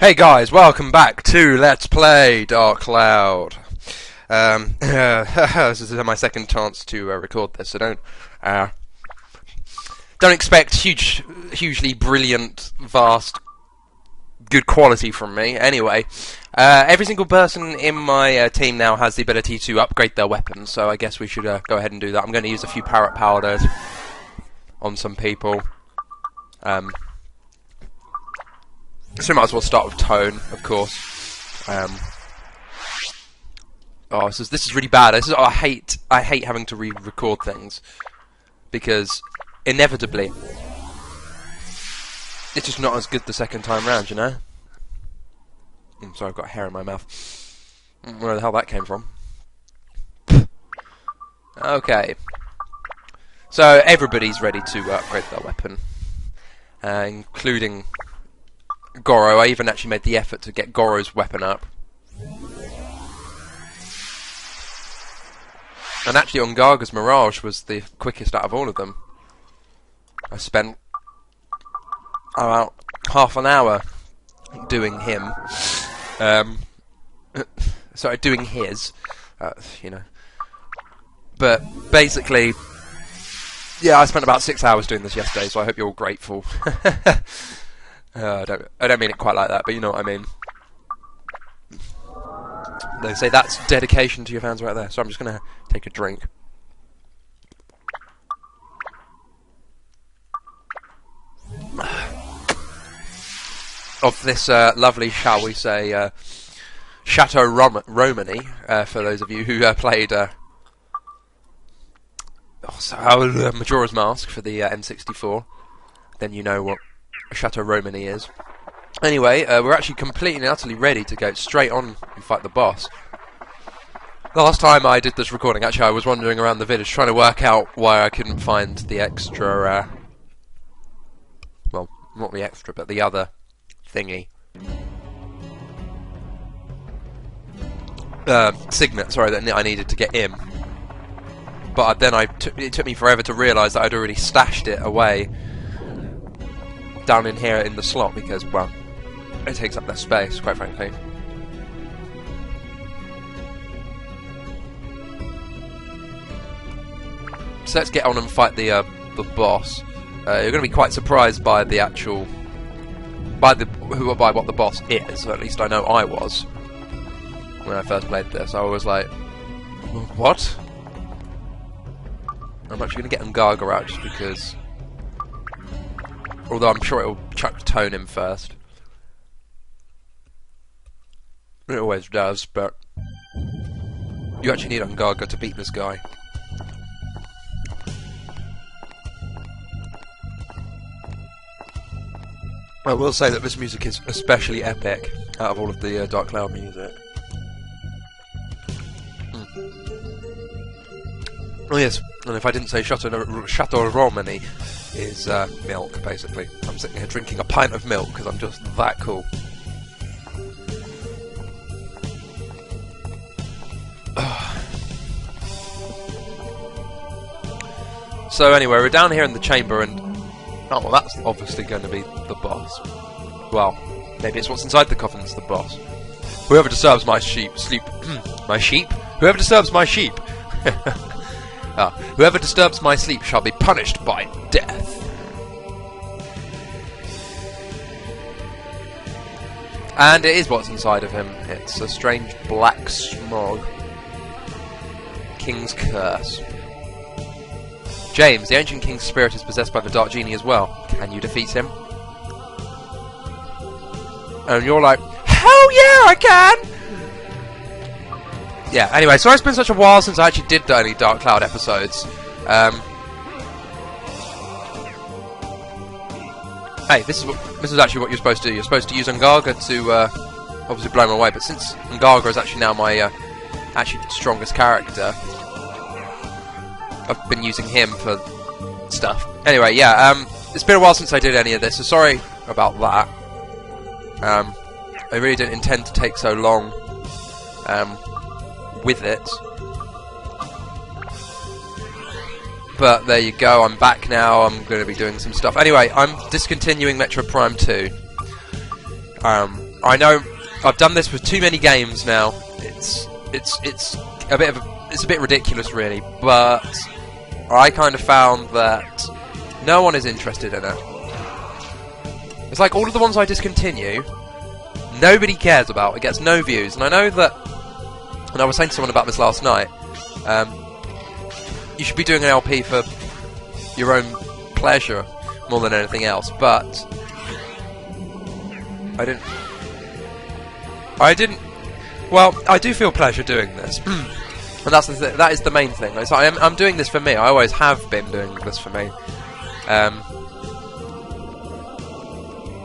Hey guys, welcome back to Let's Play Dark Cloud. This is my second chance to record this, so don't expect hugely brilliant, vast, good quality from me. Anyway, every single person in my team now has the ability to upgrade their weapons, so I guess we should go ahead and do that. I'm going to use a few parrot powders on some people. So might as well start with tone, of course. This is really bad. I hate having to re-record things because inevitably it's just not as good the second time round, you know. I'm sorry, I've got hair in my mouth. Where the hell that came from? Okay. So everybody's ready to upgrade their weapon, including Goro. I even actually made the effort to get Goro's weapon up. And actually Ongaga's Mirage was the quickest out of all of them. I spent about half an hour doing him. Sorry, doing his. You know. But basically, yeah, I spent about 6 hours doing this yesterday, so I hope you're all grateful. I don't mean it quite like that, but you know what I mean. They say that's dedication to your fans right there, so I'm just going to take a drink. Of this lovely, shall we say, Chateau Romany, for those of you who played Majora's Mask for the N64, then you know what Chateau Romany is. Anyway, we're actually completely and utterly ready to go straight on and fight the boss. Last time I did this recording, actually, I was wandering around the village trying to work out why I couldn't find the extra, well, not the extra, but the other thingy. Signet, sorry, that I needed to get in. But then it took me forever to realise that I'd already stashed it away down in here in the slot because, well, it takes up less space, quite frankly. So let's get on and fight the boss. You're going to be quite surprised by the actual, by what the boss is. Or at least I know I was when I first played this. I was like, what? I'm actually going to get Ungaga out just because. Although I'm sure it'll chuck Tone in first. It always does, but you actually need Ungaga to beat this guy. I will say that this music is especially epic out of all of the Dark Cloud music. Oh yes, and if I didn't say Chateau Romany is milk, basically. I'm sitting here drinking a pint of milk because I'm just that cool. So anyway, we're down here in the chamber and... oh, well, that's obviously going to be the boss. Well, maybe it's what's inside the coffin that's the boss. Whoever disturbs my sheep... my sheep? Whoever disturbs my sheep... whoever disturbs my sleep shall be punished by death. And it is what's inside of him. It's a strange black smog. King's Curse. James, the ancient king's spirit is possessed by the Dark Genie as well. Can you defeat him? And you're like, hell yeah, I can! Yeah, anyway, sorry it's been such a while since I actually did any Dark Cloud episodes. Hey, this is actually what you're supposed to do. You're supposed to use Ungaga to obviously blow him away, but since Ungaga is actually now my actually strongest character, I've been using him for stuff. Anyway, yeah, it's been a while since I did any of this, so sorry about that. I really didn't intend to take so long with it. But there you go, I'm back now, I'm going to be doing some stuff. Anyway, I'm discontinuing Metro Prime 2. I know I've done this with too many games now. It's a bit ridiculous, really. But I kind of found that no one is interested in it. It's like all of the ones I discontinue, nobody cares about. It gets no views, and I know that. And I was saying to someone about this last night. You should be doing an LP for your own pleasure more than anything else, but I didn't. Well, I do feel pleasure doing this, and that is the main thing. It's like, I'm doing this for me. I always have been doing this for me.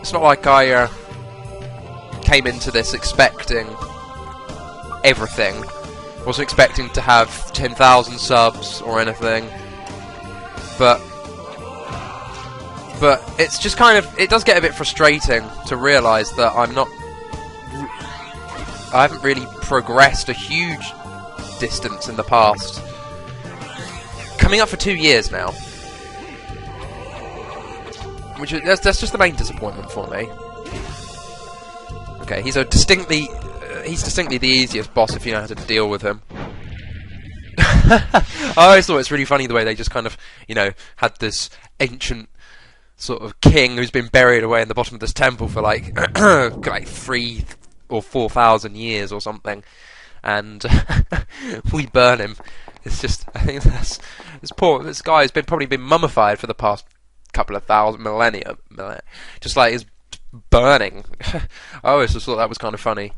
It's not like I came into this expecting everything. Wasn't expecting to have 10,000 subs or anything, but it's just kind of, it does get a bit frustrating to realise that I haven't really progressed a huge distance in the past. Coming up for 2 years now, which is, that's just the main disappointment for me. Okay, he's distinctly the easiest boss if you know how to deal with him. I always thought it's really funny the way they just kind of, you know, had this ancient sort of king who's been buried away in the bottom of this temple for like 3,000 or 4,000 years or something, and we burn him. It's just, I think this guy has probably been mummified for the past couple of thousand millennia, just like is burning. I always just thought that was kind of funny.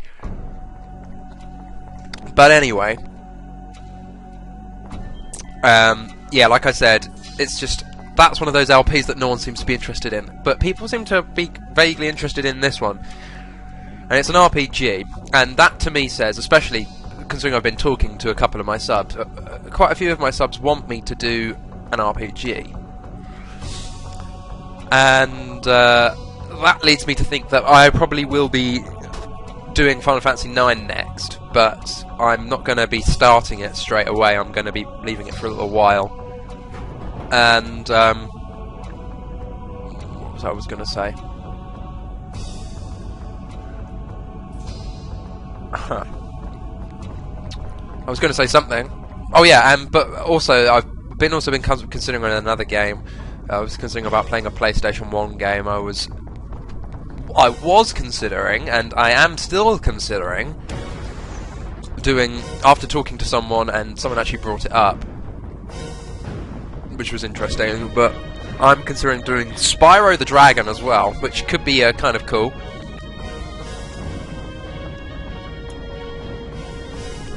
But anyway, yeah, like I said, it's just, that's one of those LPs that no one seems to be interested in. But people seem to be vaguely interested in this one. And it's an RPG. And that to me says, especially considering I've been talking to a couple of my subs, quite a few of my subs want me to do an RPG. And that leads me to think that I probably will be doing Final Fantasy IX next, but I'm not going to be starting it straight away. I'm going to be leaving it for a little while. And what was I going to say? I was going to say something. Oh yeah, but also I've been considering another game. I was considering about playing a PlayStation 1 game. I was considering, and I am still considering, doing, after talking to someone, and someone actually brought it up, which was interesting, but I'm considering doing Spyro the Dragon as well, which could be kind of cool.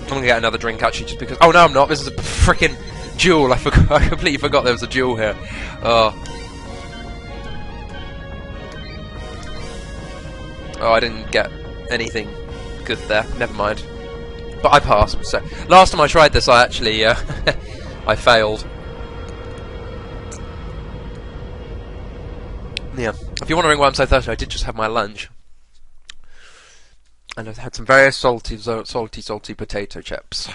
I'm gonna get another drink actually, just because. Oh no, I'm not. This is a freaking jewel. I completely forgot there was a jewel here. Oh, I didn't get anything good there. Never mind. But I passed. So last time I tried this, I actually I failed. Yeah. If you're wondering why I'm so thirsty, I did just have my lunch. And I've had some very salty potato chips.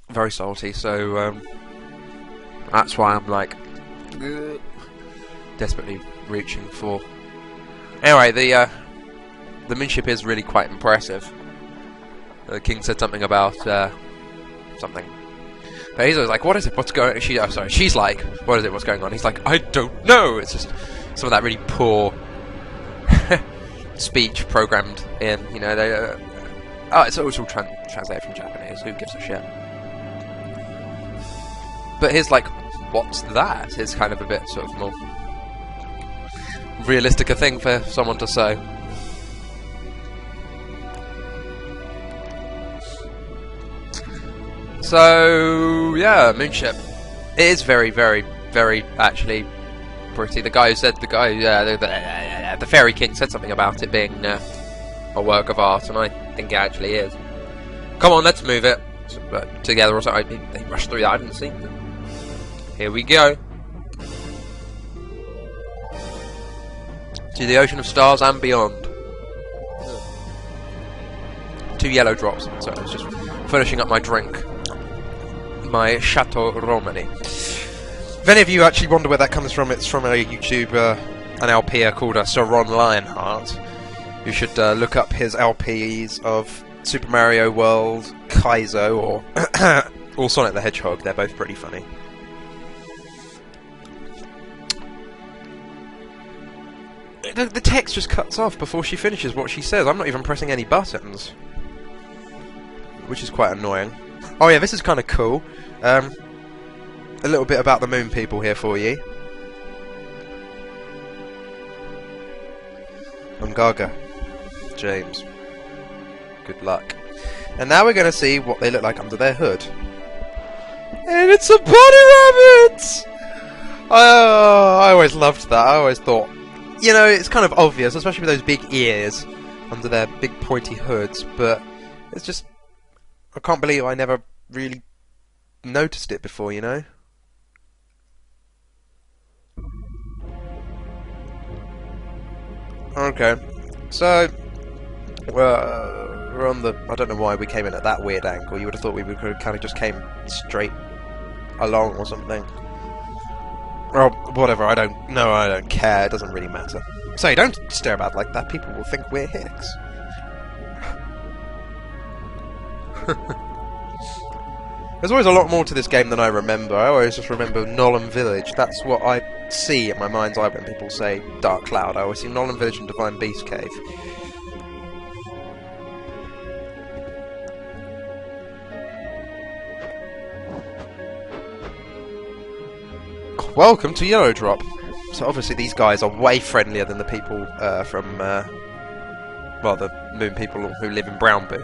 Very salty, so that's why I'm like desperately reaching for. Anyway, the moonship is really quite impressive. The king said something about something. But he's always like, "What is it? What's going?" She's like, "What is it? What's going on?" He's like, "I don't know." It's just some of that really poor speech programmed in, you know. They it's all translated from Japanese. Who gives a shit? But his like, "What's that?" is kind of a bit sort of more realistic a thing for someone to say. So yeah, Moonship. It is very, very, very actually pretty. The guy who said the Fairy King said something about it being a work of art, and I think it actually is. Come on, let's move it together or something. They rushed through that. I didn't see them. Here we go. To the ocean of stars and beyond. 2 yellow drops. So I was just finishing up my drink. My Chateau Romany. If any of you actually wonder where that comes from, it's from a YouTube an LPer called Sir Ron Lionheart. You should look up his LPs of Super Mario World, Kaizo, or Sonic the Hedgehog. They're both pretty funny. The text just cuts off before she finishes what she says. I'm not even pressing any buttons, which is quite annoying. Oh yeah, this is kind of cool. A little bit about the moon people here for you. I'm Gaga. James. Good luck. And now we're going to see what they look like under their hood. And it's a bunny rabbit! I always loved that. I always thought, you know, it's kind of obvious, especially with those big ears under their big pointy hoods, but it's just... I can't believe I never really noticed it before, you know? Okay, so... we're on the... I don't know why we came in at that weird angle. You would have thought we kind of just came straight along or something. Well, whatever, I don't care, it doesn't really matter. So, don't stare about like that, people will think we're hicks. There's always a lot more to this game than I remember. I always just remember Nolan Village. That's what I see in my mind's eye when people say Dark Cloud. I always see Nolan Village and Divine Beast Cave. Welcome to Yellow Drop. So obviously these guys are way friendlier than the people from, well, the moon people who live in Brownboo.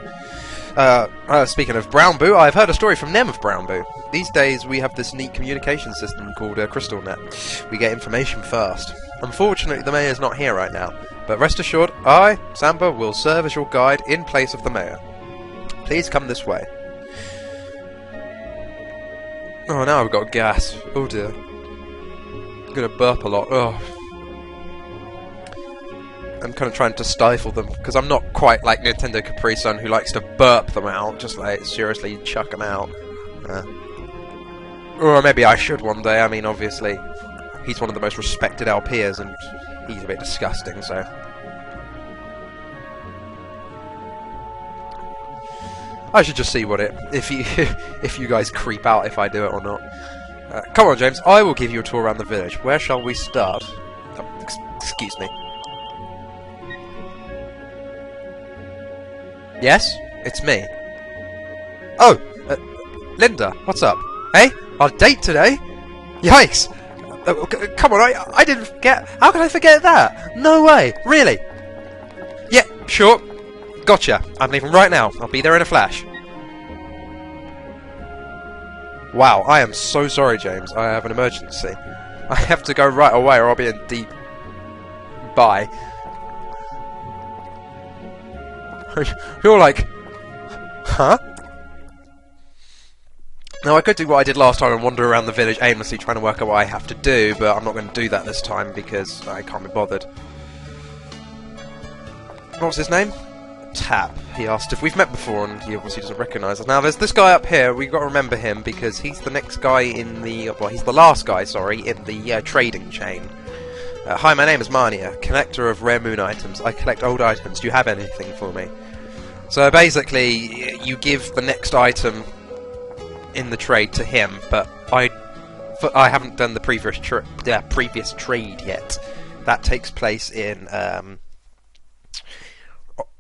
Speaking of Brownboo, I've heard a story from them of Brownboo. These days we have this neat communication system called CrystalNet. We get information fast. Unfortunately, the mayor's not here right now, but rest assured, I, Samba, will serve as your guide in place of the mayor. Please come this way. Oh, now I've got gas. Oh dear. I'm gonna burp a lot. Oh. I'm kind of trying to stifle them, because I'm not quite like Nintendo Capri Sun, who likes to burp them out, just like, seriously, chuck them out. Or maybe I should one day. I mean, obviously, he's one of the most respected LPers, and he's a bit disgusting, so... I should just see what if you guys creep out if I do it or not. Come on, James, I will give you a tour around the village. Where shall we start? Oh, excuse me. Yes? It's me. Oh! Linda, what's up? Hey? Our date today? Yikes! Come on, I didn't forget. How could I forget that? No way! Really? Yeah, sure. Gotcha. I'm leaving right now. I'll be there in a flash. Wow, I am so sorry, James. I have an emergency. I have to go right away or I'll be in deep... Bye. You're like... Huh? Now, I could do what I did last time and wander around the village aimlessly trying to work out what I have to do, but I'm not going to do that this time because I can't be bothered. What's his name? Tap. He asked if we've met before, and he obviously doesn't recognise us. Now, there's this guy up here. We've got to remember him because he's the next guy in the... Well, he's the last guy, sorry, in the trading chain. Hi, my name is Marnia, collector of rare moon items. I collect old items. Do you have anything for me? So basically, you give the next item in the trade to him, but I haven't done the previous trade yet. That takes place in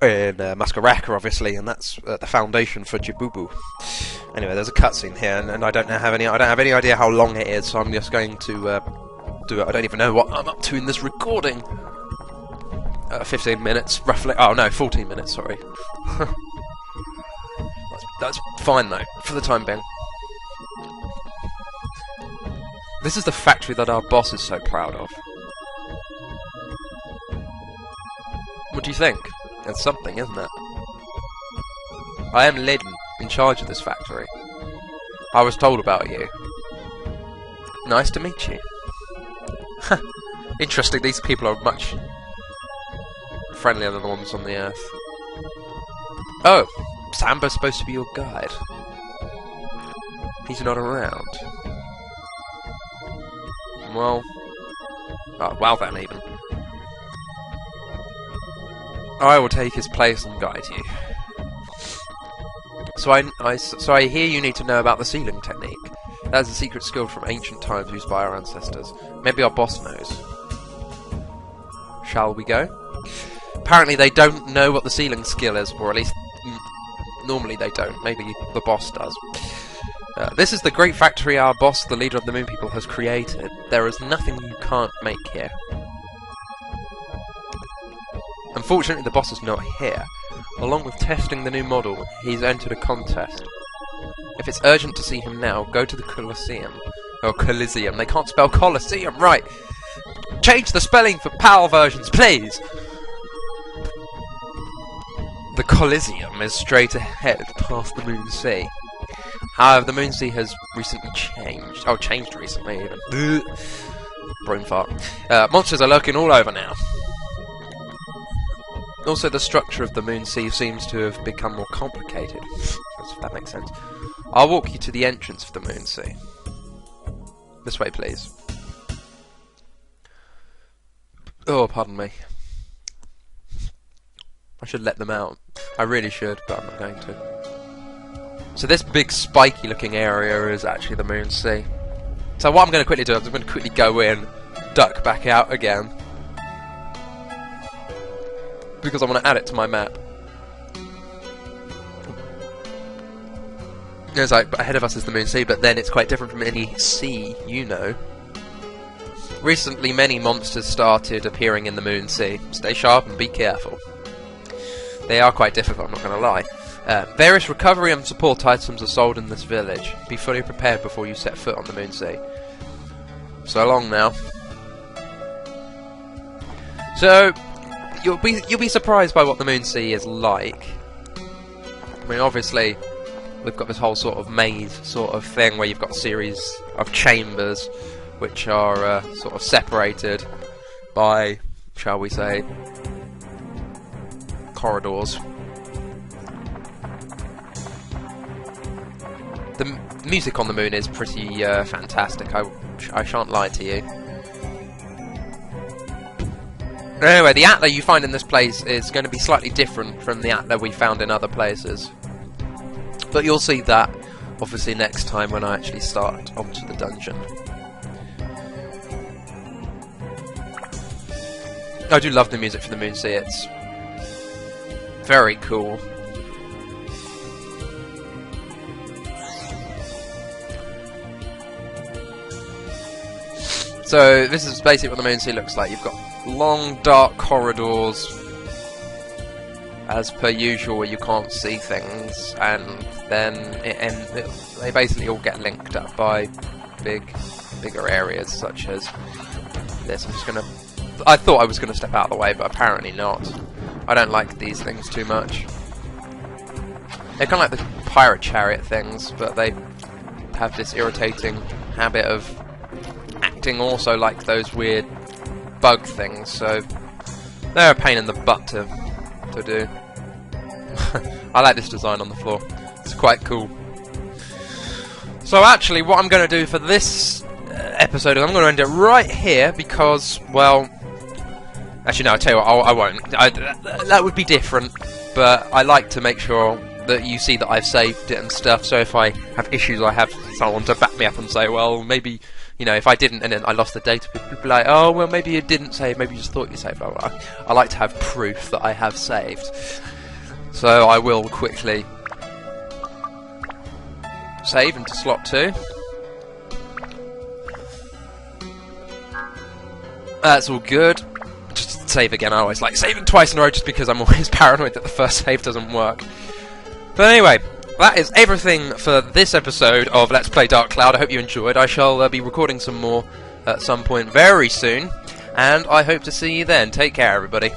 Muscaraka, obviously, and that's the foundation for Jibubu. Anyway, there's a cutscene here, and I don't have any idea how long it is, so I'm just going to do it. I don't even know what I'm up to in this recording. 15 minutes, roughly. Oh no, 14 minutes. Sorry. that's fine though, for the time being. This is the factory that our boss is so proud of. What do you think? It's something, isn't it? I am Lydon, in charge of this factory. I was told about you. Nice to meet you. Interesting, these people are much friendlier than the ones on the Earth. Oh, Samba's supposed to be your guide. He's not around. Well... Oh, well then, even. I will take his place and guide you. So I hear you need to know about the sealing technique. That is a secret skill from ancient times used by our ancestors. Maybe our boss knows. Shall we go? Apparently they don't know what the sealing skill is, or at least normally they don't. Maybe the boss does. This is the great factory our boss, the leader of the Moon People, has created. There is nothing you can't make here. Unfortunately, the boss is not here. Along with testing the new model, he's entered a contest. If it's urgent to see him now, go to the Colosseum. Or Coliseum. They can't spell Colosseum right! Change the spelling for PAL versions, please! The Coliseum is straight ahead past the Moon Sea. However, the Moon Sea has recently changed. Oh, changed recently even. Brain fart. Monsters are lurking all over now. Also, the structure of the Moon Sea seems to have become more complicated. If that makes sense. I'll walk you to the entrance of the Moon Sea. This way, please. Oh, pardon me. I should let them out. I really should, but I'm not going to. So this big spiky looking area is actually the Moon Sea. So what I'm going to quickly do is I'm going to quickly go in, duck back out again, because I want to add it to my map. It's like, ahead of us is the Moon Sea, but then it's quite different from any sea you know. Recently many monsters started appearing in the Moon Sea. Stay sharp and be careful. They are quite difficult, I'm not going to lie. Various recovery and support items are sold in this village. Be fully prepared before you set foot on the Moon Sea. So long now. So you'll be surprised by what the Moon Sea is like. I mean, obviously we've got this whole sort of maze sort of thing where you've got a series of chambers which are sort of separated by, shall we say, corridors. The music on the moon is pretty fantastic, I shan't lie to you. Anyway, the Atla you find in this place is going to be slightly different from the Atla we found in other places. But you'll see that, obviously, next time when I actually start onto the dungeon. I do love the music for the Moon Sea, it's very cool. So this is basically what the Moon Sea looks like. You've got long dark corridors, as per usual, where you can't see things, and then they basically all get linked up by bigger areas such as this. I thought I was gonna step out of the way, but apparently not. I don't like these things too much. They're kind of like the pirate chariot things, but they have this irritating habit of acting also like those weird bug things, so they're a pain in the butt to do. I like this design on the floor. It's quite cool. So actually, what I'm going to do for this episode is I'm going to end it right here because, well, actually no, I'll tell you what, I won't. That would be different, but I like to make sure that you see that I've saved it and stuff, so if I have issues I have someone to back me up and say, well, maybe, you know, if I didn't and then I lost the data, people would be like, oh, well, maybe you didn't save, maybe you just thought you saved. I like to have proof that I have saved. So I will quickly save into slot 2. That's all good. Just save again. I always like saving twice in a row just because I'm always paranoid that the first save doesn't work. But anyway, that is everything for this episode of Let's Play Dark Cloud. I hope you enjoyed. I shall be recording some more at some point very soon, and I hope to see you then. Take care, everybody.